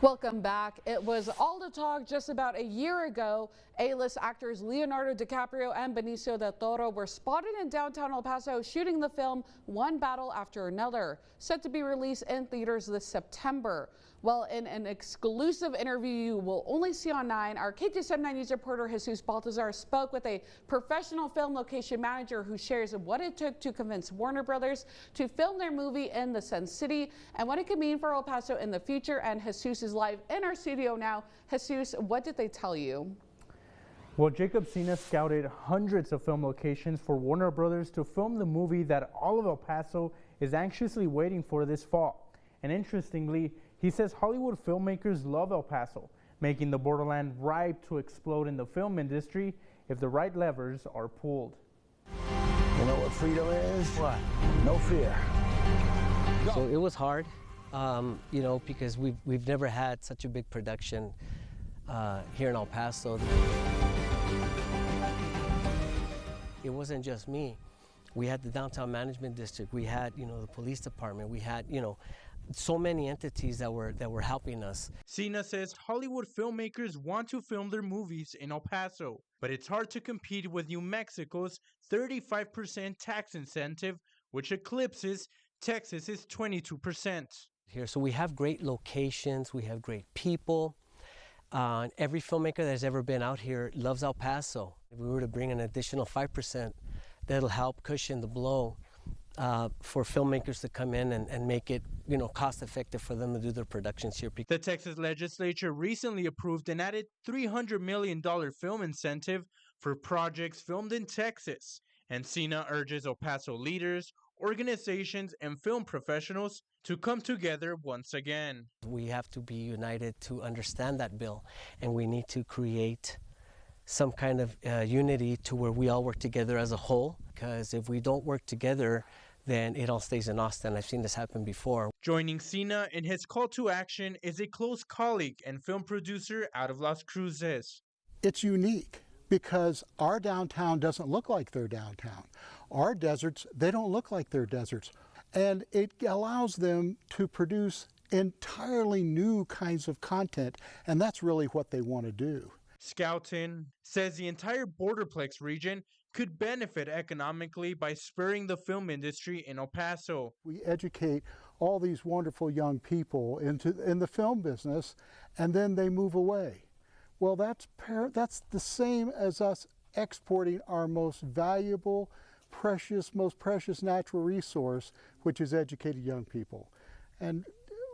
Welcome back. It was all the talk just about a year ago. A-list actors Leonardo DiCaprio and Benicio del Toro were spotted in downtown El Paso shooting the film One Battle After Another, set to be released in theaters this September. Well, in an exclusive interview you will only see on 9, our KTSM 9 News reporter Jesus Baltazar spoke with a professional film location manager who shares what it took to convince Warner Brothers to film their movie in the Sun City and what it could mean for El Paso in the future. And Jesus is live in our studio now. Jesus, what did they tell you? Well, Jacob Cena scouted hundreds of film locations for Warner Brothers to film the movie that all of El Paso is anxiously waiting for this fall. And interestingly, he says Hollywood filmmakers love El Paso, making the borderland ripe to explode in the film industry if the right levers are pulled. You know what freedom is? What? No fear. So it was hard, you know, because we've never had such a big production here in El Paso. It wasn't just me. We had the downtown management district. We had, you know, the police department. We had, you know, so many entities that were helping us. Cena says Hollywood filmmakers want to film their movies in El Paso, but it's hard to compete with New Mexico's 35% tax incentive, which eclipses Texas's 22%. Here, so we have great locations, we have great people. Every filmmaker that's ever been out here loves El Paso. If we were to bring an additional 5%, that'll help cushion the blow for filmmakers to come in and make it, you know, cost effective for them to do their productions here. The Texas legislature recently approved an added $300 million film incentive for projects filmed in Texas, and Cena urges El Paso leaders, organizations, and film professionals to come together once again. We have to be united to understand that bill, and we need to create some kind of unity to where we all work together as a whole, because if we don't work together, then it all stays in Austin. I've seen this happen before. Joining Cena in his call to action is a close colleague and film producer out of Las Cruces. It's unique because our downtown doesn't look like their downtown. Our deserts, they don't look like their deserts. And it allows them to produce entirely new kinds of content, and that's really what they want to do. Scoutin says the entire Borderplex region could benefit economically by spurring the film industry in El Paso. We educate all these wonderful young people in the film business, and then they move away. Well, that's the same as us exporting our most valuable, most precious natural resource, which is educated young people. And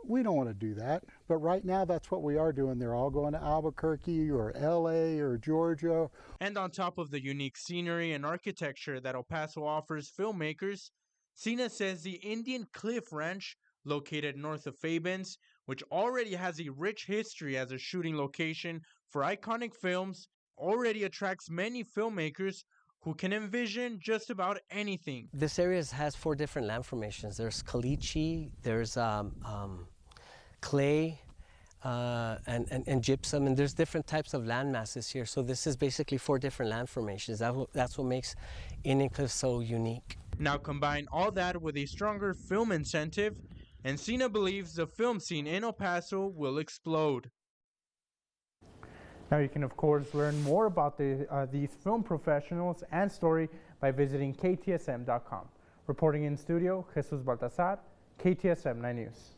we don't want to do that, but right now that's what we are doing. They're all going to Albuquerque or LA or Georgia. And on top of the unique scenery and architecture that El Paso offers filmmakers, Cena says the Indian Cliff Ranch, located north of Fabens, which already has a rich history as a shooting location for iconic films, already attracts many filmmakers who can envision just about anything. This area has 4 different land formations. There's caliche, there's clay, and gypsum, and there's different types of land masses here. So this is basically 4 different land formations. That's what makes Indian Cliff so unique. Now combine all that with a stronger film incentive, and Cena believes the film scene in El Paso will explode. Now you can of course learn more about these film professionals and story by visiting KTSM.com. Reporting in studio, Jesus Baltazar, KTSM 9 News.